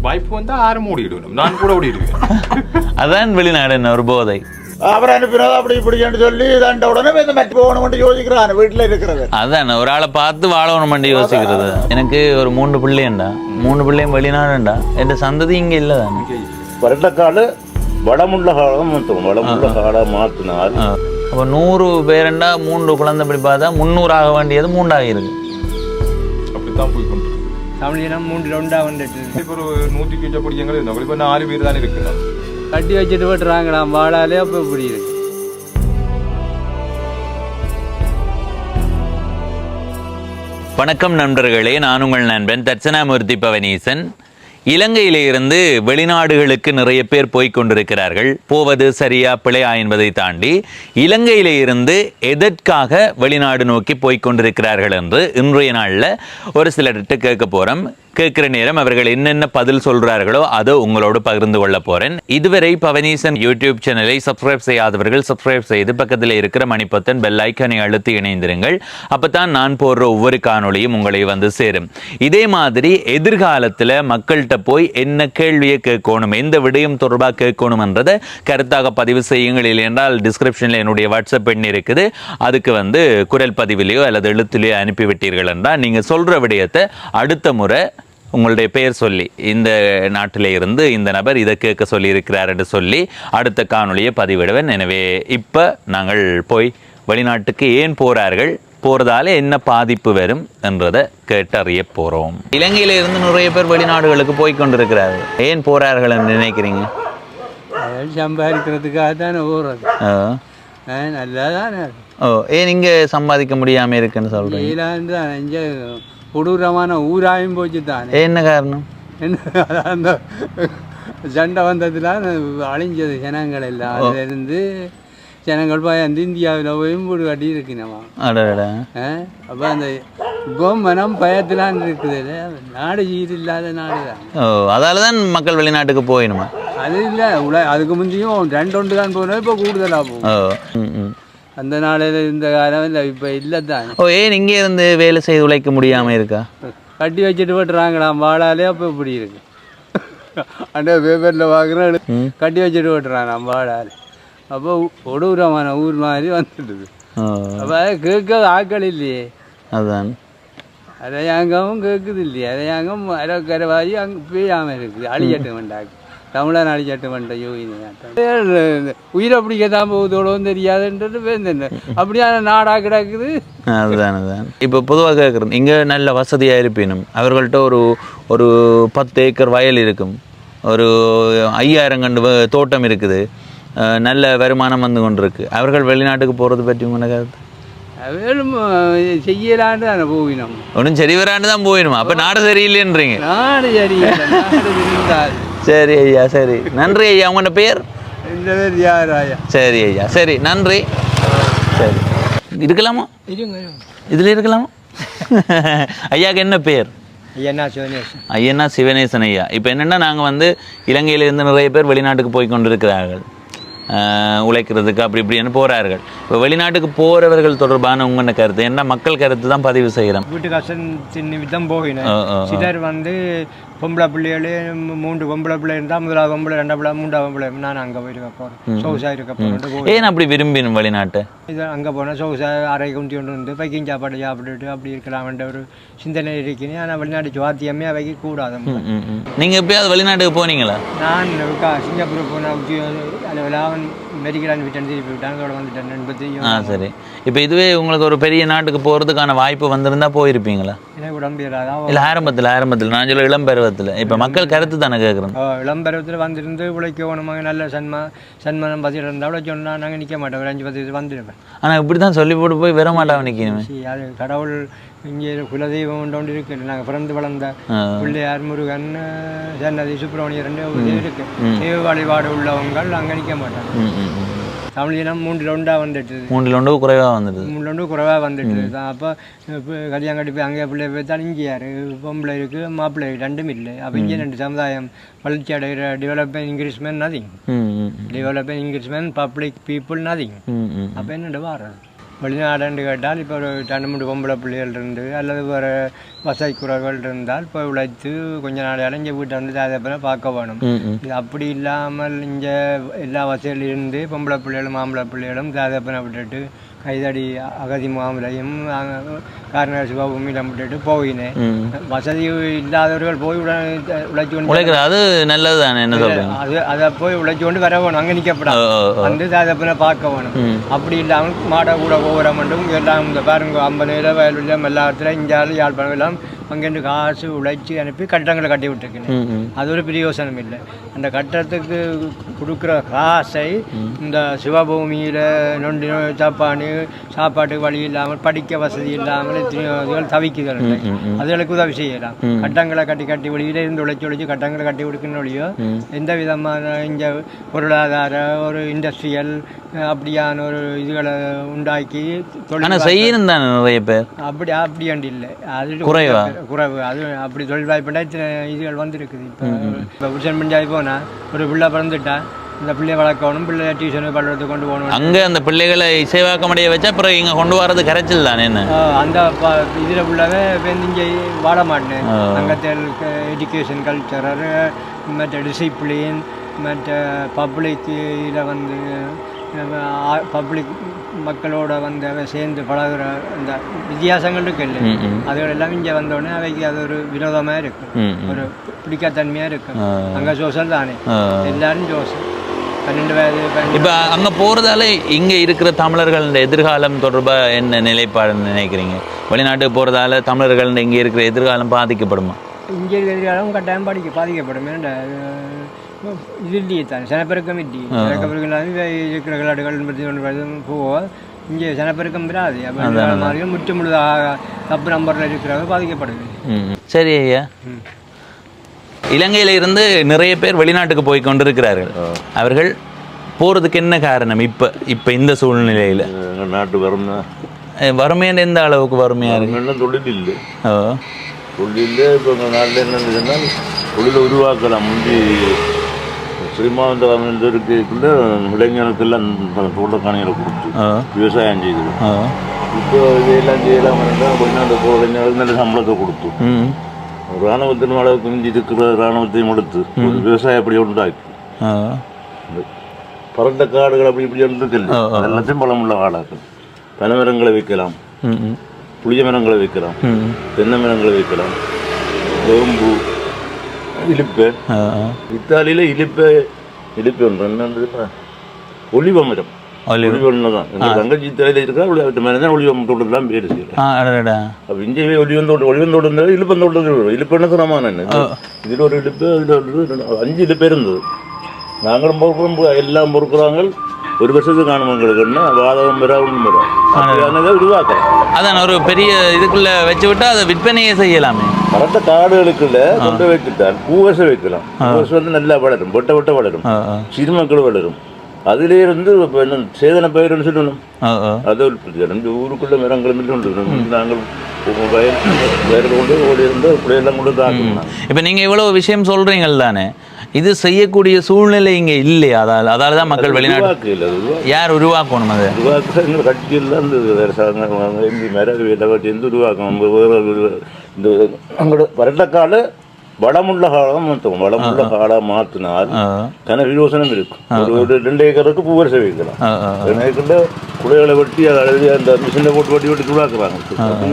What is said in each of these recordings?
வாய்ப்பு வந்தா ஆறு ஓடிடுவேன், நான் கூட ஓடிடுவேன். அதான் வெளிநாடு என்ன ஒரு போதை. அப்புறம் அனுப்பினது அப்படி இப்படின்னு சொல்லி தண்ட உடனே இந்த மற்ற போகணும் யோசிக்கிறான் வீட்டில் இருக்கிறது. அதான் ஒரு ஆளை பார்த்து வாழணும் யோசிக்கிறது. எனக்கு ஒரு 3 பிள்ளைண்டா, 3 பிள்ளையும் வெளிநாடுண்டா, என் சந்ததி இங்கே இல்லை தானே. வருடக்கால வளமுள்ள காலம் மாற்றணும், வளமுள்ள காலம் மாற்றினால் அப்போ 100 பேருண்டா 3 குழந்தை படி பார்த்தா 300 ஆக வேண்டியது 3 ஆகிருக்கு. அப்படித்தான் போய் கொண்டு தமிழினம் 3 2 வந்துட்டு இப்போ ஒரு 100 கிட்ட படிக்கங்கள் இருந்தாங்க. இப்போ 4 பேர் தானே இருக்குண்ணா. கட்டி வச்சுட்டு போட்டுறாங்கண்ணா வாழாலே. அப்போ இப்படி இருக்கு. வணக்கம் நண்பர்களே, நான் உங்கள் நண்பன் தட்சணாமூர்த்தி பவனீசன். இலங்கையிலே இருந்து வெளிநாடுகளுக்கு நிறைய பேர் போய்கொண்டிருக்கிறார்கள். போவது சரியா பிழையா என்பதை தாண்டி இலங்கையிலே இருந்து எதற்காக வெளிநாடு நோக்கி போய்கொண்டிருக்கிறார்கள் என்று இன்றைய நாளில் ஒரு சிலர்கிட்ட கேட்க போகிறோம். கேட்குற நேரம் அவர்கள் என்னென்ன பதில் சொல்கிறார்களோ அதை உங்களோடு பகிர்ந்து கொள்ள போகிறேன். இதுவரை பவனீசன் யூடியூப் சேனலை சப்ஸ்கிரைப் செய்யாதவர்கள் சப்ஸ்கிரைப் செய்து பக்கத்தில் இருக்கிற மணிப்பத்தன் பெல் ஐக்கானை அழுத்தி இணைந்திருங்கள். அப்போ தான் நான் போடுற ஒவ்வொரு காணொளியும் உங்களை வந்து சேரும். இதே மாதிரி எதிர்காலத்தில் மக்கள்கிட்ட போய் என்ன கேள்வியை கேட்கணும், எந்த விடயம் தொடர்பாக கேட்கணும்ன்றதை கருத்தாக பதிவு செய்யுங்கள். இல்லை என்றால் டிஸ்கிரிப்ஷனில் என்னுடைய வாட்ஸ்அப் எண் இருக்குது, அதுக்கு வந்து குரல் பதிவிலையோ அல்லது எழுத்துலையோ அனுப்பிவிட்டீர்கள் என்றால் நீங்கள் சொல்கிற விடயத்தை அடுத்த முறை உங்களுடைய பெயர் சொல்லி இந்த நாட்டிலே இருந்து இந்த நபர் இதை கேட்க சொல்லி இருக்கிறார் என்று சொல்லி அடுத்த காணொலியை பதிவிடுவேன். எனவே இப்போ நாங்கள் போய் வெளிநாட்டுக்கு ஏன் போகிறார்கள், போகிறதால என்ன பாதிப்பு வரும் என்றதை கேட்டறிய போகிறோம். இலங்கையில இருந்து நிறைய பேர் வெளிநாடுகளுக்கு போய் கொண்டிருக்கிறார்கள். ஏன் போகிறார்கள் என்று நினைக்கிறீங்க? சம்பாதிக்கிறதுக்காக தானே போகிறது. நல்லா தானே. ஏன் இங்கே சம்பாதிக்க முடியாமல் இருக்குன்னு சொல்கிறீங்க? கொடூரமான ஊராயும் போச்சு தானே. என்ன காரணம்? என்ன அந்த சண்டை வந்ததுல அழிஞ்சது ஜனங்கள் எல்லாம். அதுலேருந்து ஜனங்கள் பயந்து இந்தியாவில் போயும் வீடு கட்டி இருக்குனவா. அப்போ அந்த இப்போ மனம் பயத்திலான் இருக்குது. நாடு சீர் இல்லாத நாடு தான். அதால தான் மக்கள் வெளிநாட்டுக்கு போயிடுமா? அது இல்லை, அதுக்கு முந்தையும் 2 தான் போனோம், இப்போ கூடுதலாக போகும். அந்த நாளில் இந்த காலம் இல்லை, இப்போ இல்லை தான். ஏன் இங்கே இருந்து வேலை செய்து உழைக்க முடியாமல் இருக்கா? கட்டி வச்சுட்டு போட்டுறாங்களாம் வாழாலே. அப்போ இப்படி இருக்கு. அந்த பேப்பரில் பார்க்குறேன், கட்டி வச்சுட்டு போட்டுறான் நம்ம வாழாலே. அப்போ கொடூரமான ஊர் மாதிரி வந்துடுது. அப்போ அதை கேட்க ஆக்கள் இல்லையே. அதுதான் அரையாங்கமும் கேட்குது இல்லையே. அரையாங்கம் அரைக்கரைவாரி அங்கே பெய்யாமல் இருக்குது. அழிச்சட்டு வேண்டாக்கு தமிழன் அழிச்சட்டு வேண்ட யோகினி உயிரை பிடிக்கத்தான் போகுதோடும் தெரியாதுன்றது பேருந்து அப்படியான நாடாக கிடக்குது. அதுதான் அதுதான். இப்போ பொதுவாக கேட்குறேன், இங்கே நல்ல வசதியாக இருப்பினும் அவர்கள்ட்ட ஒரு 10 ஏக்கர் வயல் இருக்கும், ஒரு 5000 கண்டு தோட்டம் இருக்குது, நல்ல வருமானம் வந்து கொண்டு இருக்கு. அவர்கள் வெளிநாட்டுக்கு போகிறது பற்றி உங்களை கருத்து? வேணும் செய்யலான்னு தானே போயினோம். ஒன்றும் சரி வராண்டு தான் போயிடுமா? அப்போ நாடு சரியில்லைன்றீங்க? நாடு சரியில்லை, நாடு இருந்தால். சரி ஐயா, சரி, நன்றி ஐயா. உங்களோட பேர்? இந்த பேர் யார் ஐயா? சரி ஐயா, சரி, நன்றி. சரி, இருக்கலாமா? இதில் இருக்கலாமா? ஐயாவுக்கு என்ன பேர்? ஐயனா சிவனேசன். ஐயனா சிவனேசன் ஐயா. இப்போ என்னென்னா நாங்கள் வந்து இலங்கையிலேருந்து நிறைய பேர் வெளிநாட்டுக்கு போய் கொண்டிருக்கிறார்கள், உழைக்கிறதுக்கு அப்படி இப்படின்னு போகிறார்கள். இப்போ வெளிநாட்டுக்கு போகிறவர்கள் தொடர்பான உங்களோட கருத்து என்ன? மக்கள் கருத்து தான் பதிவு செய்கிறோம். வீட்டு கஷ்டம் விதம் போகினேன். சிலர் வந்து பொம்பளை பிள்ளைகளே 3 பொம்பளை பிள்ளை இருந்தால் 1ஆவது பொம்பளை 2 பிள்ளை 3ஆவது பொம்பளை நான் அங்கே போயிருக்க போகிறேன், சொகுசாக இருக்க போகிறேன். ஏன் அப்படி விரும்பினும் வெளிநாட்டை? இது அங்கே போனால் சொகுசாக அரை குண்டி கொண்டு வந்து பைக்கிங் சாப்பாடு சாப்பிட்டுட்டு அப்படி இருக்கலாம்ன்ற ஒரு சிந்தனை இருக்கிறேன். ஆனால் வெளிநாட்டு ஜாத்தியமே அவைக்கு கூடாது. நீங்கள் எப்பயாவது வெளிநாட்டுக்கு போனீங்களா? நான் சிங்கப்பூர் போனால் அதில் மெடிக்கலான்னு விட்டு திருப்பி விட்டாங்க, அதோட வந்துட்டேன் 80. சரி. இப்போ இதுவே உங்களுக்கு ஒரு பெரிய நாட்டுக்கு போகிறதுக்கான வாய்ப்பு வந்திருந்தா போயிருப்பீங்களா? எனக்கு உடம்பு இல்லாதான். இல்லை, ஆரம்பத்தில் நான் சொல்ல இளம் பருவத்தில். இப்போ மக்கள் கருத்து தானே கேட்குறோம். இளம் பருவத்தில் வந்துருந்து உழைக்கணுமா, நல்ல சன்மானம் பசியில் இருந்தால் உழைச்சோன்னா நாங்கள் நிற்க மாட்டோம், ஒரு 5-10 வந்துடுவேன். ஆனால் இப்படி தான் சொல்லி போட்டு போய் வர மாட்டான் நிற்கணுமே. அது கடவுள் இங்கே குலதெய்வம் ஒன்று இருக்கு. நாங்கள் பிறந்து வளர்ந்த பிள்ளையார், முருகன், சன்னதி, சுப்பிரமணியர் இருக்கு. தெய்வ வழிபாடு உள்ளவங்கள் அங்கே நிற்க மாட்டாங்க. தமிழினம் 3 2 வந்துட்டு 3 2 குறைவாக வந்துட்டு 3 2 குறைவாக வந்துட்டு தான். அப்போ கல்யாணம் கட்டி போய் அங்கே பிள்ளை போய் தான் இங்கே யார் பொம்பளை இருக்குது, மாப்பிள்ளை 2ம் இல்லை. அப்போ இங்கே 2 சமுதாயம் வளர்ச்சி அடைகிற development increment nothing, development increment public people nothing. அப்போ என்னென்ன வாரம் வெளிநாடுன்னு கேட்டால் இப்போ ஒரு 2-3 பொம்பளை பிள்ளைகள் இருந்து அல்லது வேறு வசதி குறைகள் இருந்தால் இப்போ உழைத்து கொஞ்ச நாள் இங்கே வீட்டை வந்து தாதப்பனை பார்க்க வேணும். இது அப்படி இல்லாமல் இங்கே எல்லா வசதியிலும் இருந்து பொம்பளை பிள்ளைகளும் ஆம்பளை பிள்ளைகளும் தாதப்பனை விட்டுட்டு கைதடி அகதி மாமலையும் காரண சிவபூமியில விட்டுட்டு போயினேன். வசதி இல்லாதவர்கள் போய் உழைச்சி கொண்டு அது நல்லது தானே, என்ன சொல்றீங்க? அதை போய் உழைச்சி கொண்டு வர வேணும், அங்கே நிற்கப்படாது, வந்து தாதப்பனை பார்க்க வேணும். அப்படி இல்லாமல் மாடை கூட போகிற மட்டும் எல்லாம் இந்த பாருங்க 50 வயலும் எல்லா இடத்துல இந்தியாவில் யாழ்ப்பாணம் எல்லாம் அங்கேருந்து காசு உழைச்சி அனுப்பி கட்டடங்களை கட்டி விட்டுருக்கேன். அது ஒரு பிரயோசனம் இல்லை. அந்த கட்டடத்துக்கு கொடுக்குற காசை இந்த சிவபூமியில் நொண்டி சாப்பாடு சாப்பாட்டுக்கு வழி இல்லாமல் படிக்க வசதி இல்லாமல் எத்தனையோ தவிக்குதல் அதுகளுக்கு உதவி செய்யலாம். கட்டங்களை கட்டி வெளியில இருந்து உழைச்சி கட்டங்களை கட்டி கொடுக்கணும் ஒழியோ எந்த விதமான இங்கே பொருளாதார ஒரு இண்டஸ்ட்ரியல் அப்படியான ஒரு இதுகளை உண்டாக்கி தொழில் செய்யணும் தானே நிறைய பேர். அப்படியாண்டு இல்லை, அது குறைவு. அது அப்படி தொழில் வாய்ப்புண்டா இதுகள் வந்துருக்குது. இப்போ புருஷன் பஞ்சாயத்து போனால் ஒரு பிள்ளை பிறந்துட்டா இந்த பிள்ளையை வளர்க்கணும், பிள்ளை டியூஷனு பள்ளிடத்துக்கு கொண்டு போகணும். அங்கே அந்த பிள்ளைகளை இசைவாக்கமடைய வச்சா அப்புறம் இங்கே கொண்டு வரது கரைச்சல் தானே. என்ன அந்த இதில் உள்ளவே இங்கே வாழ மாட்டேன். அங்கத்தில் எஜுகேஷன் கல்ச்சரர் மற்ற டிசிப்ளின் மற்ற பப்ளிக் இதில் வந்து பப்ளிக் மக்களோட வந்து அவை சேர்ந்து பழகுற அந்த வித்தியாசங்கள் இருக்கு இல்லை, அதுகளெல்லாம் இங்கே வந்தோடனே அவைக்கு அது ஒரு வினோதமாக இருக்கும், ஒரு பிடிக்காத்தன்மையாக இருக்கும். அங்கே சோசல் தானே, எல்லாரும் சோசல் 12 வயது. இப்போ அங்கே போகிறதால இங்கே இருக்கிற தமிழர்கள் எதிர்காலம் தொடர்பாக என்ன நிலைப்பாடுன்னு நினைக்கிறீங்க? வெளிநாட்டுக்கு போகிறதால தமிழர்கள் இங்கே இருக்கிற எதிர்காலம் பாதிக்கப்படுமா? இங்கே இருக்கிற எதிர்காலம் கட்டாயம் பாதிக்கப்படும். இது இல்லையே தான் சனப்பெருக்கம் இல்லையே, சனப்பெருக்கம் இல்லாத இருக்கிற விளையாட்டுகள் 81 போவோம். இங்கே சனப்பெருக்கம் வராது. அப்போ மாதிரி முற்று முழுதாக தப்பு நம்பரில் இருக்கிறவங்க பாதிக்கப்படுது. சரி ஐயா, இலங்கையில இருந்து நிறைய பேர் வெளிநாட்டுக்கு போய் கொண்டிருக்கிறார்கள். அவர்கள் போறதுக்கு என்ன காரணம்? இப்ப இந்த சூழ்நிலையில நாட்டு வறுமையான எந்த அளவுக்கு வறுமையா இருக்கு? தொழில் இல்லை. தொழில் இப்போ எங்கள் நாட்டில் என்னன்னு சொன்னால் தொழிலை உருவாக்கலாம். முந்தி ஸ்ரீமாவந்த இருக்குள்ள இளைஞர்களுக்கெல்லாம் தோட்டக்காணிகளை கொடுத்து விவசாயம் செய்து இப்போ இதையெல்லாம் செய்யலாம். வெளிநாட்டு போகிற இளைஞர்களுக்கு நல்ல சம்பளத்தை கொடுத்து இராணுவத்தின் அளவுக்கு மிஞ்சி இருக்கிற இராணுவத்தையும் எடுத்து ஒரு விவசாயம் அப்படி உண்டாக்கி பரண்ட காடுகள் அப்படி இப்படி இருக்குல்ல, எல்லாத்தையும் பலமுள்ள காடாக்கள். பனை மரங்களை வைக்கலாம், புளிய மரங்களை வைக்கலாம், தென்னை மரங்களை வைக்கலாம், வேம்பு, இலிப்பை. இத்தாலியில இலிப்பை ஒன்று என்ன ஒலிவ மரம். ஒலிவம்தான் எங்கள் தங்கச்சி தலையில் இருக்கா மேலே ஒலிவம் தோட்டம்லாம் பேர் செய்யலாம். அப்போ இங்கே ஒலிவந்தோட்டம் இருந்தால் இழுப்பந்தோட்டம் இழுப்புன்னு சமமான இதில் ஒரு இழுப்பு, அதில் ஒரு 5 இழுப்பு இருந்தது. நாங்களும் பொறுக்கிறோம், எல்லாம் பொறுக்கிறாங்க. ஒரு வருஷத்துக்கு காணுமங்களுக்குன்னா வாதகம் பெறா ஒன்றும் பெறா உருவாக்கலாம். அதான் ஒரு பெரிய இதுக்குள்ள வச்சு விட்டா அதை விற்பனையே செய்யலாமே. கரெக்டாக காடுகளுக்குள்ள கொண்டு வைக்கிட்டால் பூவசை வைக்கலாம். பூவசை வந்து நல்லா வளரும், வெட்ட வளரும், சிறுமக்கள் வளரும். அதிலே இருந்து என்ன சேதன பயிர்னு சொல்லணும். அது ஒரு பிரச்சனை. ஊருக்குள்ள மரங்கள் உண்டு. நாங்கள் பயிர்கள் கொண்டு ஓடி இருந்து எல்லாம் கொண்டு தாக்கணும். இப்போ நீங்கள் இவ்வளோ விஷயம் சொல்கிறீங்கள் தானே, இது செய்யக்கூடிய சூழ்நிலை இங்கே இல்லையா? அதால தான் மக்கள் வெளிநாட்டு யார் உருவாக்கணும்? அது உருவாக்க கட்சியில் அந்த எம்பி மேலே எந்த உருவாக்கணும். இந்த அங்களோட பரட்டக்கால வளமுள்ள காலம் மாற்றுவோம். வளமுள்ள காலம் மாற்றினால் கன விரோசனம் இருக்கும். ஒரு 2 ஏக்கருக்கு பூவரசை வைக்கலாம். 2 ஏக்கரில் குடைகளை வெட்டி அதை அழுதி அந்த மிஷினை போட்டு வெட்டி உருவாக்குறாங்க.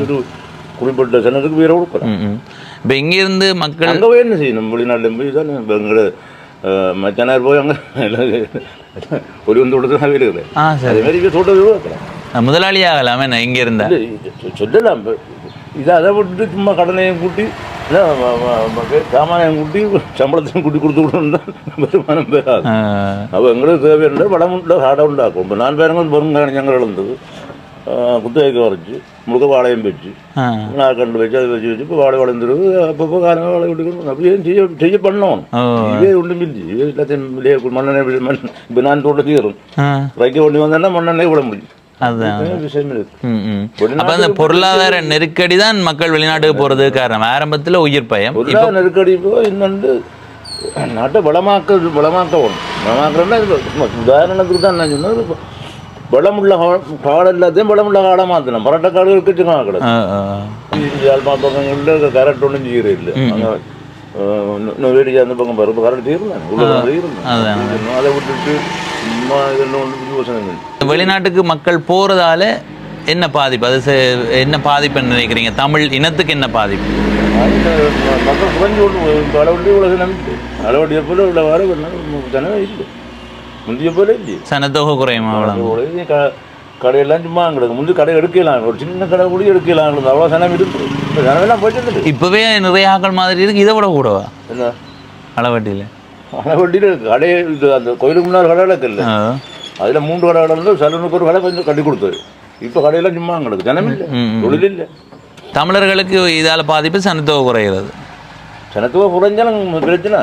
ஒரு குறிப்பிட்ட சனத்துக்கு வேற கொடுக்குறாங்க. இப்போ இங்கேருந்து மக்கள் அங்கே போய் என்ன செய்யணும்? வெளிநாட்டில் போய் தான் எங்களை மச்சனார் போய் அங்கே ஒரு வந்து கொடுத்து இருக்குது. அதே மாதிரி தோட்டத்தை உருவாக்குறாங்க. முதலாளி ஆகலாமே நான் இங்கே இருந்தால் சொல்லலாம். இதை அதை விட்டுட்டு சும்மா கடனையும் கூட்டி சாமானியம் கூட்டி சம்பளத்தையும் கூட்டி கொடுத்து விடணும் வருமானம் பெறாது. அப்போ எங்களுக்கு தேவையான வளமுள்ள காடை உண்டாக்கும். இப்போ 4 பேருங்க வருங்க ஞங்கள் இழந்தது குத்தகைக்கு வரைச்சி முழுக்க வாழையும் வச்சு நாற்கண்டு வச்சு அதை வச்சு இப்போ வாழை வளர்ந்துருது. அப்பப்போ காலங்கள் வாழை விட்டுக்கணும். அப்படியே செய்ய பண்ணணும். இதே ஒன்றும் இல்லை. எல்லாத்தையும் மண்ணெண்ணெய் இப்போ நான் தோட்ட தீரும் ரைக்க கொண்டு வந்தேன்னா மண்ணெண்ணெய் விட முடியும். பொருளாதார நெருக்கடி தான் மக்கள் வெளிநாட்டுக்கு போறதுக்கு காரணம். ஆரம்பத்தில் உயிர் பயம், பொருளாதார நெருக்கடி இன்னொன்று நாட்டை வளமாக்க வளமாக்கிறேன்னா உதாரணத்துக்கு தான் நான் சொன்னது. வளமுள்ள காடு எல்லாத்தையும் வளமுள்ள காடாக மாற்றணும். பரட்ட காடு இருக்கச்சுக்காக கிடக்கு. யாழ்ப்பாண பக்கங்களில் கரெக்ட் ஒன்றும் செய்யறது இல்லை. அங்கே இன்னும் வேடிக்கை அந்த பக்கம் பாரு கரெக்ட் தீர்ந்தாங்க உள்ள தீர்ந்தாங்க. அதை விட்டுட்டு சும்மா இதெல்லாம் ஒன்று யோசனை. வெளிநாட்டுக்கு மக்கள் போறதால என்ன பாதிப்பு? அது என்ன பாதிப்புன்னு நினைக்கிறீங்க? தமிழ் இனத்துக்கு என்ன பாதிப்பு? மக்கள் குறைஞ்சு கொண்டு அளவட்டி இவ்வளோ நம்பிட்டு அளவட்டியை போல இவ்வளோ வர ஜனமே இல்லை. முந்தைய போல இல்லை. சனத்தொகை குறையுமா? அவ்வளோ கடையெல்லாம் சும்மா கிடக்கு. முந்தைய கடை எடுக்கலாம், ஒரு சின்ன கடை கூட எடுக்கலாம். அவ்வளோ சனம் இருக்கு. இப்போ ஜனமெல்லாம் போயிட்டு இப்போவே நிறைய ஆக்கள் மாதிரி இருக்கு. இதை விட கூடவா என்ன அளவட்டியில்? அளவட்டியில் இருக்கு கடை. இது அந்த கோயிலுக்கு முன்னாடி கடை இல்லை. அதில் 3 கடை இருந்து சலூனுக்கு ஒரு கடை கொஞ்சம் கட்டி கொடுத்தாரு. இப்போ கடையெல்லாம் சும்மா கிடக்கு. ஜனம் இல்லை, தொழில் இல்லை. தமிழர்களுக்கு இதால் பாதிப்பு சனத்தொகை குறைகிறது. சனத்தொகை குறைஞ்சாலும் பிரச்சனை.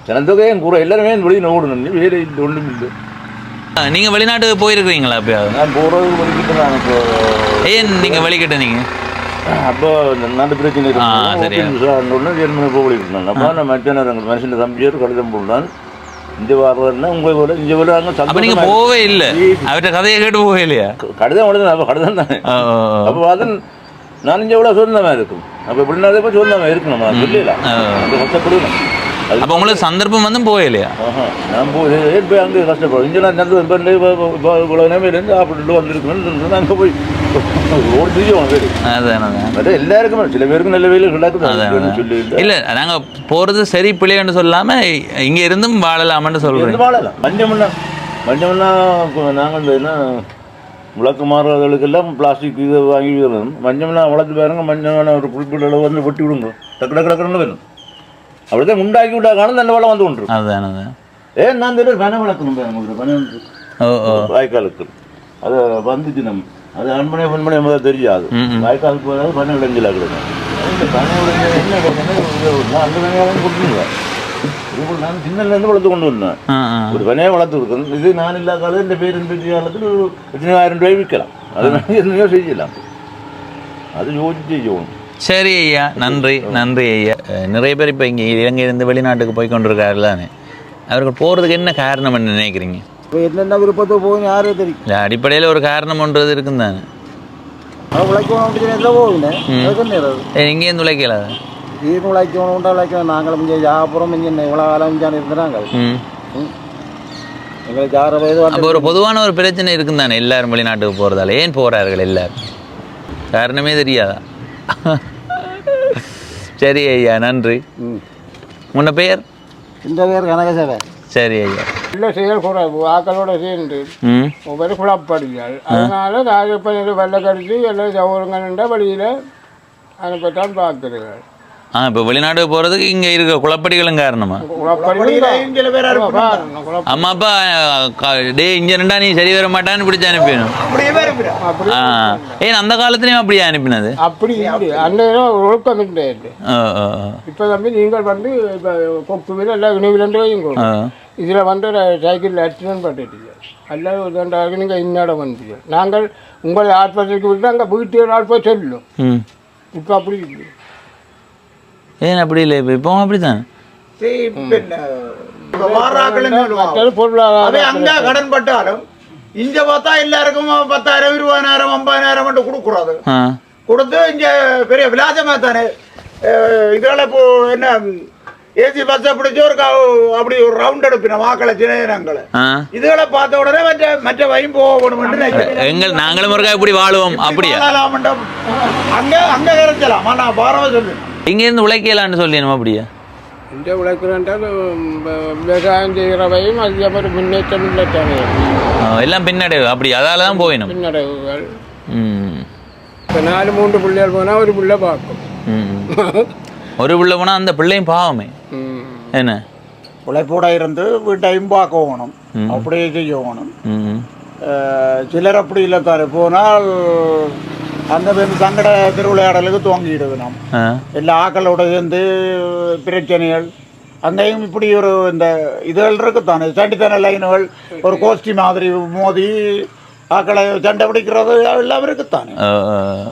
சனத்தொகையும் குறை எல்லாருமே வெளியில் ஓடணும். வேறு இல்லை, ஒன்றும் இல்லை. நீங்கள் வெளிநாட்டுக்கு போயிருக்கிறீங்களா? அப்பயாவது நான் போகிறது வலிக்கிட்டு நான் இப்போ ஏன் நீங்கள் வலிக்கிட்ட நீங்கள் அப்போ நாட்டு பிரச்சனை ஒன்று ஜெர்மனி போகலிக்கிட்டேன். அப்போ நான் மற்ற நேரங்கள் மனுஷன் தம்பியார் கடிதம் போடுறான். இந்த வாரம் உங்களை போல இங்கே போல அப்போ நீங்கள் போகவே இல்லை? அவர்கிட்ட கதையை கேட்டு போகவே இல்லையா? கடிதம் எழுதுனேன். அப்போ கடிதம் தானே. அப்போ அதன் நான் இங்கே எவ்வளோ சொந்தமாக இருக்கும். அப்போ எப்படின்னா அதே போய் சொந்தமாக இருக்கணும். நான் சொல்லலாம், அந்த கஷ்டப்படுவேன். அப்போ உங்களுக்கு சந்தர்ப்பம் வந்து போகலையா? நான் போய் அங்கே கஷ்டப்படுவேன். இங்கே நான் இவ்வளோ நேரம் சாப்பிட்டுட்டு வந்துருக்கணும்னு அங்கே போய் ஓடி தெரியும் பேர். அதான் எல்லாருக்குமே சில பேருக்கு நல்ல வேலை சொல்லி இல்லை. நாங்கள் போகிறது சரி பிள்ளைன்னு சொல்லாமல் இங்கே இருந்தும் வாழலாமான்னு சொல்கிறோம். வாழலாம். மஞ்சம்னா நாங்கள் என்ன விளக்கு மாறுறதுக்கெல்லாம் பிளாஸ்டிக் இதை வாங்கி விடணும். மஞ்சம்னா வளர்த்து பாருங்க. மஞ்சள் ஒரு குறிப்பிட்ட அளவு வந்து வெட்டி விடுங்க. டக்கு டக்குன்னு வேணும். அப்படிதான் உண்டாக்கி விட்டாக்கான நல்ல வளம் வந்து கொண்டு. அதுதான் ஏன் நான் தெரியும் பனை வளர்க்கணும் பாருங்க. பனை வாய்க்காலுக்கு அது வந்துச்சு. நம்ம அது அன்பனை பொன்மனை முதல் தெரியாது. வாய்க்காலுக்கு போதாவது பனை விளைஞ்சலாக கிடக்கும். பனை விளைஞ்சல் என்ன கிடைக்குன்னா அந்த வெங்காயம் கொடுத்துருங்க. இது நான் சின்னலேருந்து வளர்த்து கொண்டு வந்தேன். ஒரு பனையை வளர்த்து கொடுக்கணும். இது நான் இல்லாத காலத்தில் இந்த பேர் இந்த காலத்தில் 10,000 ரூபாய் விற்கலாம். அது என்னையோ செய்யலாம். அது யோசிச்சு செய்யணும். சரி ஐயா, நன்றி நன்றி ஐயா. நிறைய பேர் இப்போ இங்கே இலங்கையிலேருந்து வெளிநாட்டுக்கு போய் கொண்டிருக்காருல, அவர்கள் போகிறதுக்கு என்ன காரணம்னு நினைக்கிறீங்க? என்னென்ன விருப்பத்தை போகும் யாரே தெரியும். இல்லை, அடிப்படையில் ஒரு காரணம்ன்றது இருக்குன்னு தானே. உழைக்கணும் போகுது. எங்கேருந்து உழைக்கல? வீடு உழைக்கணும் உழைக்கணும். நாங்களும் இங்கே வியாபாரம் இங்கே இவ்வளோ காலம் இங்கே இருக்கிறாங்க. எங்களுக்கு 6 வயது. அப்போ ஒரு பொதுவான ஒரு பிரச்சனை இருக்குன்னு தானே எல்லாரும் வெளிநாட்டுக்கு போகிறதால. ஏன் போகிறார்கள் எல்லாரும்? காரணமே தெரியாதா? சரி ஐயா, நன்றி. உன்ன பெயர்? இந்த பேர் கனகசேவை. சரி ஐயா. இல்லை செயல்குறைவு ஆக்களோட சேர்ந்து ஒவ்வொரு குழப்படிகள். அதனால ராஜப்பணியில் வெள்ளை கடிச்சு எல்லாம் சௌகரங்கள்ன்ற வழியில் அனுப்பத்தான் பார்க்குறீர்கள். இப்போ வெளிநாடு போகிறதுக்கு இங்கே இருக்க குழப்படிகளும் காரணமா? அம்மா அப்பா டே இங்கே ரெண்டா நீ சரி வர மாட்டான்னு பிடிச்சி அனுப்பிடணும். ஏன் அந்த காலத்துலேயும் அப்படியே அனுப்பினது? அப்படி அந்த ஒழுக்கம் கிடையாது. இப்போ தம்பி நீங்கள் வந்து இப்போ கொக்குவில் எல்லாம் இணைவிலண்டு வைங்க. இதில் வந்து சைக்கிள் ஆக்சிடென்ட் பண்ணிட்டீங்க. எல்லாம் ரெண்டாவது நீங்கள் இன்னாடம் வந்துட்டீங்க. நாங்கள் உங்களை ஆஸ்பத்திரிக்கு விட்டு அங்கே வீட்டு நாள் போய் சொல்லும். இப்போ அப்படி இல்லை. ஏன் அப்படி இல்லை? இப்போ அப்படித்தான் கடன் பட்டாலும் இங்க பார்த்தா எல்லாருக்கும் 10,000 20,000 50,000 கொடுக்குறாரு. கொடுத்து இங்க பெரிய விலாசமா தானே. இதனால இப்போ என்ன ஏசி பஸ்ஸை பிடிச்சி ஒரு அப்படி ஒரு ரவுண்ட் எடுப்பின வாக்களை சின்னங்களை இதுகளை பார்த்த உடனே மற்ற வயம் போகணும். நாங்களும் ஒரு இப்படி வாழுவோம். அப்படியா? அங்க அங்க இறச்சலாம். ஆனா பாரவ சொல்லு இங்கேருந்து உழைக்கலான்னு சொல்லிடணும். அப்படியா? இந்த உழைக்கிறேன்றால் விவசாயம் செய்கிறவையும் அதிக மாதிரி முன்னேற்றம் இல்லை தேவை. எல்லாம் பின்னடைவு. அப்படி அதால தான் போயிடும் பின்னடைவுகள். இப்போ 4-3 பிள்ளைகள் போனால் ஒரு பிள்ளை பார்க்கும். ஒரு பிள்ளை போனால் அந்த பிள்ளையும் பாவமே. என்ன உழைப்போட இருந்து வீட்டையும் பார்க்கணும். அப்படியே செய்யணும். சிலர் அப்படி இல்லை தானே போனால் அந்த சங்கட திருவிளையாடலுக்கு துவங்கிடுது. நாம் எல்லா ஆக்களோட சேர்ந்து பிரச்சனைகள் அங்கேயும் இப்படி ஒரு இந்த இதுகள் இருக்குத்தானே. சண்டித்தன லைனுகள் ஒரு கோஷ்டி மாதிரி மோதி ஆக்களை சண்டை பிடிக்கிறது எல்லாம் இருக்குத்தானே.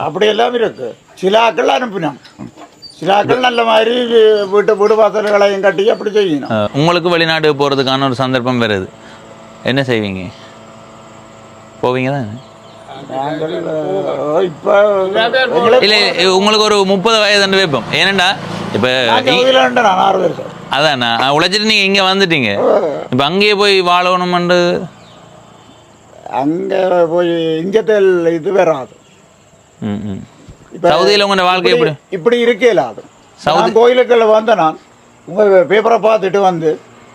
அப்படி எல்லாம் இருக்கு. சில ஆக்கள் அனுப்பினோம். சில ஆக்கள் நல்ல மாதிரி வீடு வாசல்களையும் கட்டி அப்படி செய்யணும். உங்களுக்கு வெளிநாடு போகிறதுக்கான ஒரு சந்தர்ப்பம் வருது, என்ன செய்வீங்க? போவீங்க தானே? நாங்கள் இப்போ இல்லை உங்களுக்கு ஒரு 30 வயது வைப்போம். ஏனண்டா இப்போ நான் 6 வருஷம் அதான் உழைச்சிட்டு நீங்கள் இங்கே வந்துட்டீங்க. இப்போ அங்கேயே போய் வாழணுமெண்டு அங்கே போய் இங்கத்தில் இது வராது. சவுதியில் உங்களோட வாழ்க்கை எப்படி இப்படி இருக்கல. அது நான் கோயிலுக்குள்ள வந்த நான் உங்கள் பேப்பரை பார்த்துட்டு வந்து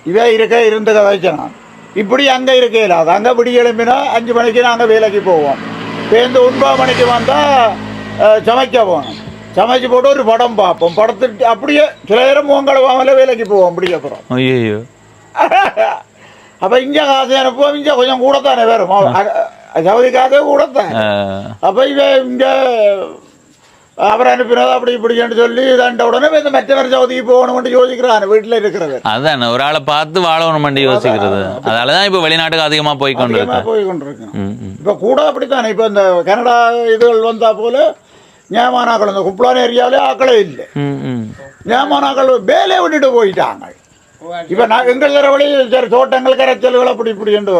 இவே இருந்து கதைச்சேன். நான் இப்படி அங்கே இருக்கல. அது அங்கே விடி எழுப்பினா 5 மணிக்கு நாங்கள் வேலைக்கு போவோம். பேருந்து 9 மணிக்கு வந்தால் சமைக்க போகணும். சமைச்சு போட்டு ஒரு படம் பார்ப்போம். படத்துட்டு அப்படியே சில நேரம் உங்களை வாங்கல வேலைக்கு போவோம். அப்படி அப்புறம் ஐயோ அப்போ இங்கே காசு அனுப்புவோம். இங்கே கொஞ்சம் கூடத்தானே வரும். சவுதிக்காக கூடத்தான். அப்போ இங்கே அவர் அனுப்பினது அப்படி இப்படின்னு சொல்லி தண்ட உடனே இந்த மற்றவர் சவுதிக்கு போகணும்னு யோசிக்கிறான் வீட்டில் இருக்கிறது. அதான் ஒரு ஆளை பார்த்து வாழணும் யோசிக்கிறது. அதனாலதான் இப்போ வெளிநாட்டுக்கு அதிகமாக போய் கொண்டிருக்கேன். இப்போ கூட அப்படித்தானே. இப்போ இந்த கனடா இதுகள் வந்தா போல ஞாபகங்கள் இந்த குப்பலான ஏரியாவிலே ஆக்களே இல்லை. ஞாபகங்கள் வேலையை விட்டுட்டு போயிட்டாங்க. இப்போ நான் எங்கள் தர வழி சரி தோட்டங்கள் கரைச்சல்கள் அப்படி இப்படி என்று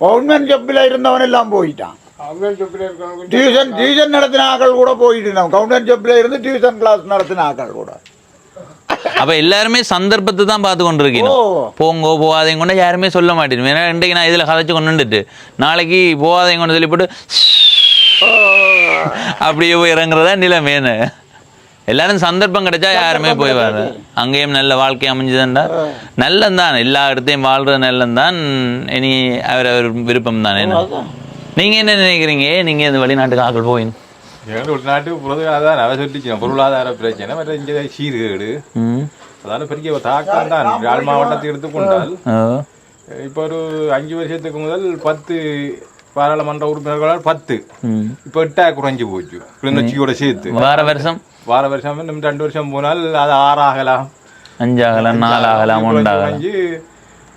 கவர்மெண்ட் ஜப்பில் இருந்தவன் எல்லாம் போயிட்டான். டியூஷன் நடத்தின ஆக்கள் கூட போயிட்டு கவர்மெண்ட் ஜப்பில் இருந்து டியூஷன் கிளாஸ் நடத்தின ஆக்கள் கூட. அப்ப எல்லாருமே சந்தர்ப்பத்தை தான் பார்த்து கொண்டிருக்கீங்க. போங்கோ போகாதீங்க கொண்டு யாருமே சொல்ல மாட்டேன். ஏன்னா இன்றைக்கு நான் இதில் கதைச்சு கொண்டுட்டு நாளைக்கு போகாதீங்க கொண்டு சொல்லி போட்டு அப்படியே போய் இறங்குறதா நிலைமேனு. எல்லாரும் சந்தர்ப்பம் கிடைச்சா யாருமே போய்வாரு. அங்கேயும் நல்ல வாழ்க்கை அமைஞ்சதுண்டா நல்லந்தான். எல்லா இடத்தையும் வாழ்றது நல்லந்தான். இனி அவர் விருப்பம் தானே. நீங்க என்ன நினைக்கிறீங்க? நீங்க இந்த வெளிநாட்டுக்கு ஆக்கள் போயின்னு எங்கள் உள்நாட்டு பொருளாதாரம் அதை சொல்லிச்சு. பொருளாதார பிரச்சனை மற்ற இங்கே சீர்கேடு அதான பெரிய தாக்கம் தான். யாழ் மாவட்டத்தை எடுத்துக்கொண்டால் இப்போ ஒரு 5 வருஷத்துக்கு முதல் 10 பாராளுமன்ற உறுப்பினர்களால் 10 இப்போ 8 குறைஞ்சி போச்சு கிளிநொச்சியோட சேர்த்து. வார வருஷம் இன்னும் 2 வருஷம் போனால் அது 6 ஆகலாம், 5 ஆகலாம், 4 ஆகலாம், 1 ஆகலாம்,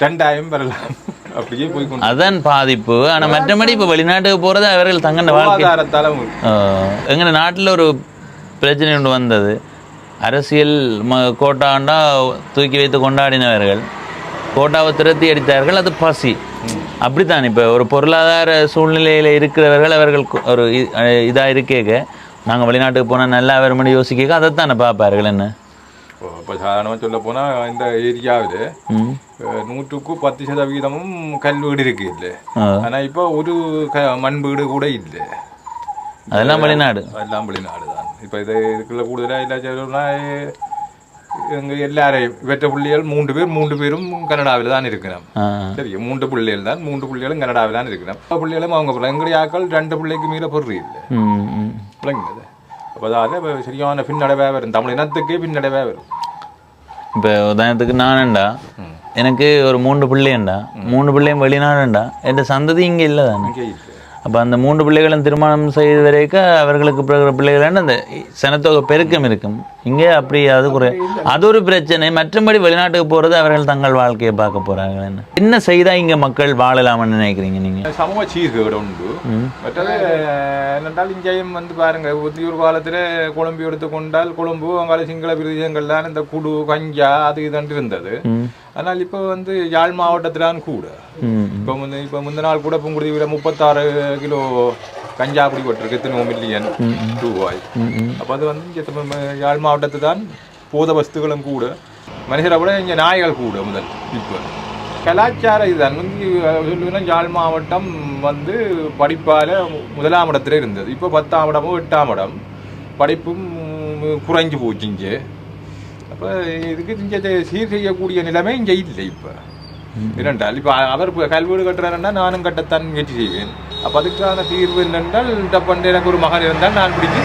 2000 வரலாம். அப்படியே போய் அதான் பாதிப்பு. ஆனா மற்றபடி இப்ப வெளிநாட்டுக்கு போறது அவர்கள் தங்கன வாழ்க்கை. எங்க நாட்டுல ஒரு பிரச்சனை ஒன்று வந்தது. அரசியல் கோட்டாண்டா தூக்கி வைத்து கொண்டாடினவர்கள் கோட்டாவை திரட்டி அடித்தார்கள். அது பசி. அப்படித்தான் இப்போ ஒரு பொருளாதார சூழ்நிலையில் இருக்கிறவர்கள் அவர்கள் ஒரு இதாக இருக்கேக்க நாங்கள் வெளிநாட்டுக்கு போனால் நல்லா அவர் மட்டும் யோசிக்க அதைத்தானே பார்ப்பார்கள். என்ன இப்போ சாதாரணமாக சொல்ல போனால் இந்த ஏரியாவில் 100க்கு 10% கல் வீடு இருக்கு இல்லை. ஆனால் இப்போ ஒரு மண் வீடு கூட இல்லை. அதெல்லாம் வெளிநாடு. எல்லாம் வெளிநாடு தான். இப்போ இதுக்குள்ள கூடுதலாக இல்லை சொல்லணும்னா எங்கள் எல்லாரையும் இவற்ற பிள்ளைகள் 3 பேரும் கனடாவில் தான் இருக்கிறோம். சரி 3 பிள்ளைகள் தான். 3 பிள்ளைகளும் கனடாவில் தான் இருக்கிறோம். பிள்ளைகளும் அவங்க எங்களுடைய ஆக்கள் 2 பிள்ளைக்கு மீற பொருள் இல்லை பிள்ளைங்க. அப்போ அதாவது சரியான பின்னடைவே வரும். தமிழ் இனத்துக்கே பின்னடைவே வரும். இப்போ உதாரணத்துக்கு நானண்டா எனக்கு ஒரு 3 பிள்ளைண்டா 3 பிள்ளையும் வெளிநாடுண்டா என் சந்ததி இங்கே இல்லை தானே. அப்போ அந்த 3 பிள்ளைகளும் திருமணம் செய்து வரைக்கும் அவர்களுக்கு பிறகு பிள்ளைகள் அந்த சனத்தொகை பெருக்கம் இருக்கும். இங்கே அப்படி அது ஒரு பிரச்சனை. மற்றபடி வெளிநாட்டுக்கு போகிறது அவர்கள் தங்கள் வாழ்க்கையை பார்க்க போகிறாங்க. என்ன செய்தால் இங்கே மக்கள் வாழலாம்னு நினைக்கிறீங்க நீங்கள்? சமூக சீர்கேடு உண்டு. மற்றது என்னென்றால் இங்கேயும் பாருங்க ஒரு காலத்தில் கொழும்பு எடுத்துக்கொண்டால் கொழும்பு அங்கால சிங்கள பிரதேசங்கள் தான் இந்த குடு கஞ்சா அது இதுன்ட்டு இருந்தது. ஆனால் இப்போ யாழ் மாவட்டத்திலான் கூட இப்போ முந்த நாள் கூட புங்குடுதியில் 36 கிலோ கஞ்சா பிடிபட்டிருக்கு. 3 மில்லியன் ரூபாய். அப்போ அது யாழ் மாவட்டத்து தான் போத வஸ்துகளும் கூட மனுஷரை விட இங்கே நாய்கள் கூட முதல். இப்போ கலாச்சாரம் இதுதான் சொல்லுன்னா யாழ் மாவட்டம் படிப்பால் 1ஆம் இடத்துல இருந்தது. இப்போ 10ஆம் இடமும் 8ஆம் இடம். படிப்பும் குறைஞ்சி போச்சு இங்கே. அப்போ இதுக்கு இங்கே சீர் செய்யக்கூடிய நிலைமை இங்கே இல்லை. இப்போ என்னென்றால் இப்போ அவர் கல்வீடு கட்டுறாருன்னா நானும் கட்டத்தான் முயற்சி செய்வேன். அப்போ அதுக்கான தீர்வு என்னென்றால் டப்பண்டு எனக்கு ஒரு மகன் இருந்தால் நான் பிடிச்சி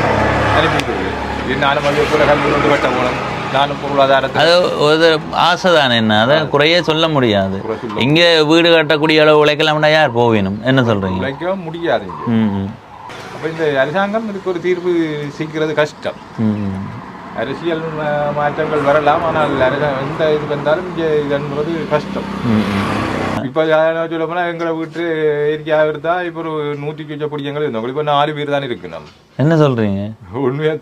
அனுப்பிவிடுவேன். நானும் அது கூட கல்வீடு கட்ட போகணும். நானும் பொருளாதாரத்தை அது ஒரு ஆசை தானே. என்ன அதை குறைய சொல்ல முடியாது. இங்கே வீடு கட்டக்கூடிய அளவு உழைக்கலாம்னா யார் போவேணும்? என்ன சொல்கிறீங்க? உழைக்க முடியாது. அப்போ இந்த அரசாங்கம் இதுக்கு ஒரு தீர்வு சீக்கிறது கஷ்டம். அரசியல் மாற்றங்கள் வரலாம். ஆனால் எந்த இது வந்தாலும் இங்கே இதுன்றது கஷ்டம். இப்போ சொல்ல போனால் எங்களை வீட்டு இயற்கையாக இருந்தா இப்போ ஒரு 100க்கு வச்ச பிடிக்கங்கள் இருந்தோம். இப்போ 4 பேர் தான் இருக்கு. நம்ம என்ன சொல்றீங்க? உண்மையா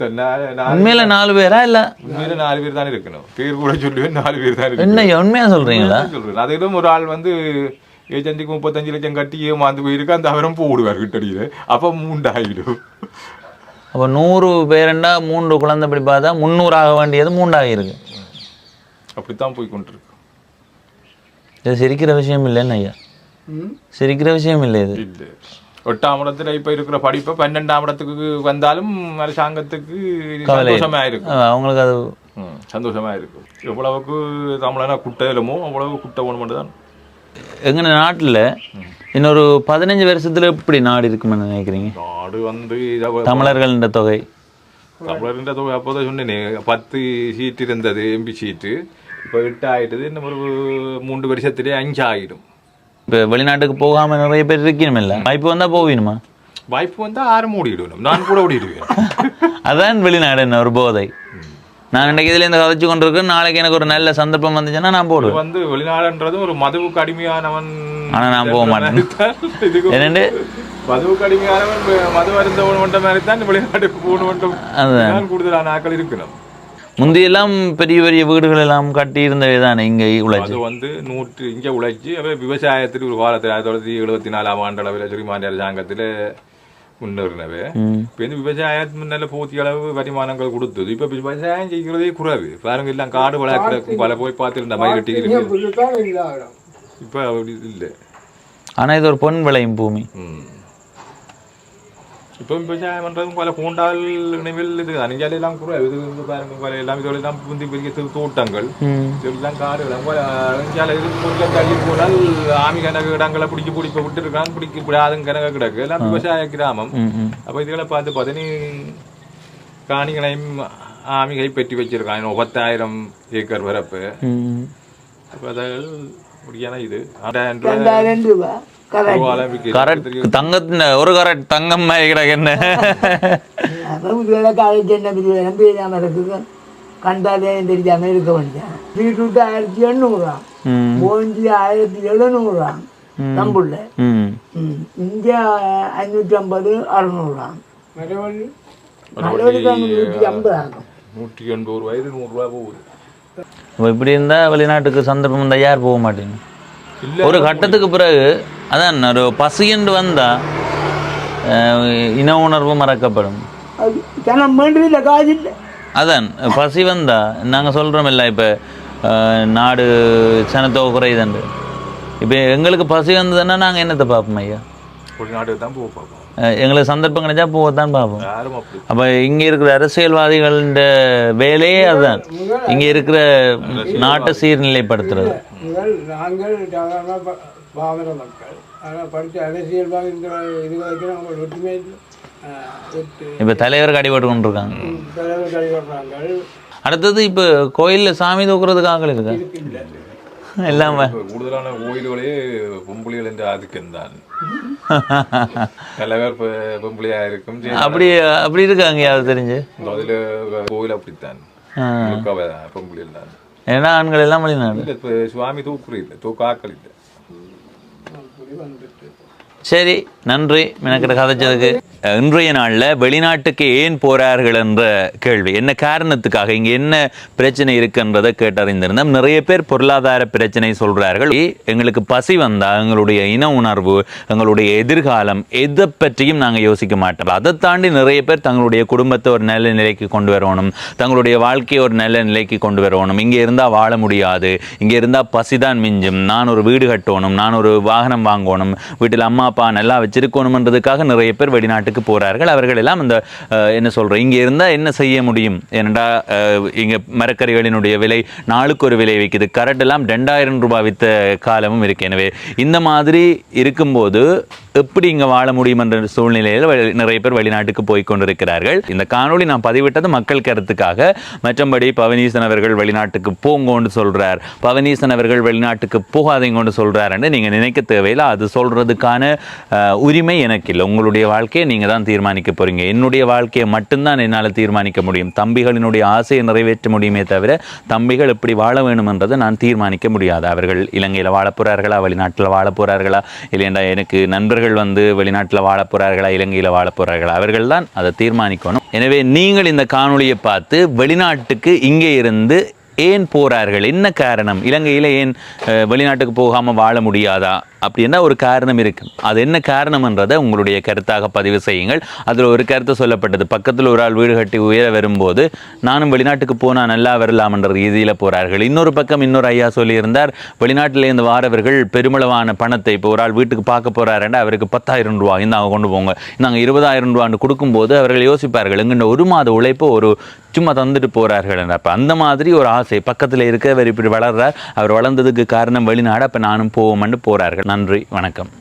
உண்மையில 4 பேரா இல்ல? உண்மையில 4 பேர் தான் இருக்கணும். பேர் கூட சொல்லுவேன் 4 பேர் தான் இருக்கு. என்ன உண்மையா சொல்றீங்களா? சொல்றேன். அதிலும் ஒரு ஆள் ஏஜென்ட்டுக்கு 35 லட்சம் கட்டி ஏமாந்து போயிருக்கு, அந்த அவரும் போடுவார் கிட்டடியில், அப்போ 3 ஆகிடும். அப்போ 100 பேருண்டா 3 குழந்தை படி பார்த்தா 300 ஆக வேண்டியது 3 ஆகிருக்கு. அப்படித்தான் போய் கொண்டிருக்கு. இது சிரிக்கிற விஷயம் இல்லைன்னு ஐயா, சிரிக்கிற விஷயம் இல்லை இது. இல்லை, 8ஆம் இடத்துல இப்போ இருக்கிற படிப்பை 12ஆம் இடத்துக்கு வந்தாலும் அரசாங்கத்துக்கு சந்தோஷமா இருக்கும், அவங்களுக்கு அது சந்தோஷமா இருக்கும். எவ்வளவுக்கு தமிழனா குட்டையிலுமோ அவ்வளவு குட்டை ஒன்று தான். எங்கள் நாட்டில் இன்னொரு 15 வருஷத்துல எப்படி நாடு இருக்குமென்னு நினைக்கிறீங்க? நாடு வந்து தமிழர்கள்ன்ற தொகை, தமிழர்ன்ற தொகை அப்போதான் சொன்னேனே 10 சீட்டு இருந்தது, எம்பி சீட்டு, இப்போ 8 ஆகிட்டது. இன்னும் ஒரு 3 வருஷத்துலேயே 5 ஆகிடும். இப்போ வெளிநாட்டுக்கு போகாமல் நிறைய பேர் இருக்கணும் இல்லை, வாய்ப்பு வந்தால் போகணுமா? வாய்ப்பு வந்தால் 6 மூடிடணும், நான் கூட ஓடிடுவேன். அதான் வெளிநாடு என்ன ஒரு போதை. நான் இன்றைக்கு இதுலேருந்து கதைச்சு கொண்டு இருக்கேன், நாளைக்கு எனக்கு ஒரு நல்ல சந்தர்ப்பம் வந்துச்சுன்னா நான் போடுவேன். வந்து வெளிநாடுன்றது ஒரு மதுவுக்கு அடிமையானவன், ஆனால் நான் போக மாட்டேன். என்னண்டு மதுவுக்கு அடிமையானவன் மது அருந்தவன் ஒன்ற மாதிரி தான் வெளிநாட்டுக்கு போகணும். அதுதான் கூடுதலான ஆக்கள் இருக்கணும். முந்தையெல்லாம் பெரிய பெரிய வீடுகள் எல்லாம் கட்டி இருந்தது தானே இங்கே உழைச்சி. அது வந்து இங்கே உழைச்சி விவசாயத்தில் ஒரு காலத்தில் 1974ஆம் ஆண்டு அளவில் சிறுமாண்டி அரசாங்கத்தில் முன்னேறினவே. இப்போ வந்து விவசாயத்துக்கு நல்ல போதிய அளவு வருமானங்கள் கொடுத்தது. இப்போ விவசாயம் செய்கிறதே குறைவு பாருங்க, எல்லாம் காடு வளர்க்கிற பல போய் பார்த்துருந்த மாதிரி கட்டி இருக்கு. இப்போ அப்படி இல்லை. ஆனால் இது ஒரு பொன் விளையும் பூமி. இப்போ விவசாயம் பண்ணுறதும் பல பூண்டால் நினைவில் இது அணிஞ்சாலே எல்லாம் கூட இது பாருங்க, பல எல்லாம் இதெல்லாம் புந்தி பெரிய தோட்டங்கள் இதெல்லாம் காடுகள் அணிஞ்சால இது பொருளை தள்ளி போனால் ஆமி கணக்கு இடங்களை பிடிக்க விட்டுருக்கான், பிடிக்க விடாதுங்க கணக்கு கிடக்கு, எல்லாம் விவசாய கிராமம். அப்போ இதுகளை பார்த்து 15 காணிகளையும் ஆமி கைப்பற்றி வச்சிருக்கான், 10,000 ஏக்கர் வரப்பு. அப்போ அதாவது முடியான இது 2,000 ரூபாய் தங்கத்தின் ஒரு கரெக்ட் தங்கம் என்ன கண்டாலே தெரியாம இருக்க வேண்டிய பீட்ரூட் 1,800, போஞ்சி 1,700 நம்புள்ள, இங்க 550, 600, 150 ஆகும். 180 ரூபாய் 100 ரூபாய் போகுது. இப்படி இருந்தா வெளிநாட்டுக்கு சந்தர்ப்பம் இருந்தா யார் போக மாட்டேங்க. ஒரு கட்டத்துக்கு பிறகு அதான் ஒரு பசியண்டு வந்தா இன உணர்வு மறக்கப்படும். அதான் பசி வந்தா நாங்க சொல்றோம் இல்லை, இப்ப நாடு சனத்தொகை குறையுதுண்டு. இப்ப எங்களுக்கு பசி வந்ததுன்னா நாங்க என்னத்தை பார்ப்போம் ஐயா? எங்களுக்கு சந்தர்ப்பம் கிடைச்சா போகத்தான் பார்ப்போம். அப்ப இங்க இருக்கிற அரசியல்வாதிகள வேலையே அதுதான், இங்க இருக்கிற நாட்டை சீர்நிலைப்படுத்துறது. நாங்கள் சாதாரண பாமர மக்கள், ஆனால் படித்த அரசியல்வாதி இது வரைக்கும் அவங்க ஒற்றுமை. இப்ப தலைவருக்கு அடிபட்டு கொண்டு இருக்காங்க, தலைவருக்கு அடிபடுறாங்க. அடுத்தது இப்ப கோயில்ல சாமி தூக்குறதுக்கு ஆக்கள் இருக்கா? எல்லாமே கூடுதலான கோயில்களே பொம்புலிகள் என்று ஆதிக்கம் தான். தலைவர் பொம்புலியா இருக்கும், அப்படி இருக்காங்க. அது தெரிஞ்சு அதுல கோயில் அப்படித்தான் பொம்புலிகள் தான். ஏன்னா ஆண்கள் எல்லாம் வெளிநாடு சுவாமி தூக்குறது இல்லை, தூக்காக்கள் இல்லை. சரி, நன்றி மெனக்கிட்ட கதைச்சதுக்கு. இன்றைய நாளில் வெளிநாட்டுக்கு ஏன் போறார்கள் என்ற கேள்வி, என்ன காரணத்துக்காக, இங்கே என்ன பிரச்சனை இருக்குன்றதை கேட்டறிந்திருந்தோம். நிறைய பேர் பொருளாதார பிரச்சனை சொல்றார்கள். எங்களுக்கு பசி வந்தா எங்களுடைய இன உணர்வு, எங்களுடைய எதிர்காலம், எதை பற்றியும் நாங்கள் யோசிக்க மாட்டோம். அதை தாண்டி நிறைய பேர் தங்களுடைய குடும்பத்தை ஒரு நல்ல நிலைக்கு கொண்டு வரணும், தங்களுடைய வாழ்க்கையை ஒரு நல்ல நிலைக்கு கொண்டு வரணும். இங்கே இருந்தால் வாழ முடியாது, இங்கே இருந்தால் பசிதான் மிஞ்சும், நான் ஒரு வீடு கட்டணும், நான் ஒரு வாகனம் வாங்கணும், வீட்டில் அம்மா அப்பா நல்லா வச்சிருக்கணும்ன்றதுக்காக நிறைய பேர் வெளிநாட்டுக்கு போறார்கள். அவர்கள் எல்லாம் இந்த என்ன சொல்றோம், இங்கே இருந்தால் என்ன செய்ய முடியும்? ஏனென்றா இங்கே மரக்கறிகளினுடைய விலை நாளுக்கு ஒரு விலை வைக்குது, கரெக்ட் எல்லாம் 2,000 ரூபாய் வித்த காலமும் இருக்கு. எனவே இந்த மாதிரி இருக்கும்போது எப்படி இங்கே வாழ முடியும் என்ற சூழ்நிலையில் நிறைய பேர் வெளிநாட்டுக்கு போய் கொண்டிருக்கிறார்கள். இந்த காணொளி நான் பதிவிட்டது மக்கள் கருத்துக்காக. மற்றபடி பவனீசன் அவர்கள் வெளிநாட்டுக்கு போங்கோன்னு சொல்றார், பவனீசன் அவர்கள் வெளிநாட்டுக்கு போகாதீங்கன்னு சொல்றாருன்னு நீங்க நினைக்க தேவையில்லை. அது சொல்றதுக்கான உரிமை எனக்கு இல்லை. உங்களுடைய வாழ்க்கையை நீங்க தான் தீர்மானிக்க போறீங்க. என்னுடைய வாழ்க்கையை மட்டும்தான் என்னால் தீர்மானிக்க முடியும். தம்பிகளினுடைய ஆசையை நிறைவேற்ற முடியுமே தவிர தம்பிகள் எப்படி வாழ வேணும் என்றதை நான் தீர்மானிக்க முடியாது. அவர்கள் இலங்கையில் வாழ போறார்களா, வெளிநாட்டில் வாழ போறார்களா, இல்லையென்றா எனக்கு நண்பர்கள் வந்து வெளிநாட்டில் வாழ போறார்களா, இலங்கையில் வாழ போறார்களா, அவர்கள் தான் அதை தீர்மானிக்கணும். எனவே நீங்கள் இந்த காணொளியை பார்த்து வெளிநாட்டுக்கு இங்கே இருந்து ஏன் போறார்கள், என்ன காரணம், இலங்கையில் ஏன் வெளிநாட்டுக்கு போகாமல் வாழ முடியாதா, அப்படின்னா ஒரு காரணம் இருக்கும். அது என்ன காரணம்ன்றதை உங்களுடைய கருத்தாக பதிவு செய்யுங்கள். அதில் ஒரு கருத்து சொல்லப்பட்டது, பக்கத்தில் ஒரு ஆள் வீடு கட்டி உயர வரும்போது நானும் வெளிநாட்டுக்கு போனால் நல்லா வரலாம் என்ற ரீதியில் போகிறார்கள். இன்னொரு பக்கம் இன்னொரு ஐயா சொல்லியிருந்தார், வெளிநாட்டிலேருந்து வாரவர்கள் பெருமளவான பணத்தை, இப்போ ஒரு ஆள் வீட்டுக்கு பார்க்க போகிறாருன்னா அவருக்கு 10,000 ரூபா இந்தாங்க கொண்டு போங்க, நாங்கள் 20,000 ரூபான்னு கொடுக்கும்போது அவர்கள் யோசிப்பார்கள், எங்கள்கிட்ட 1 மாத உழைப்பு ஒரு சும்மா தந்துட்டு போகிறார்கள். அப்போ அந்த மாதிரி ஒரு ஆசை, பக்கத்தில் இருக்க அவர் இப்படி வளர்றார், அவர் வளர்ந்ததுக்கு காரணம் வெளிநாடு, அப்போ நானும் போவோம்னு போகிறார்கள். நன்றி, வணக்கம்.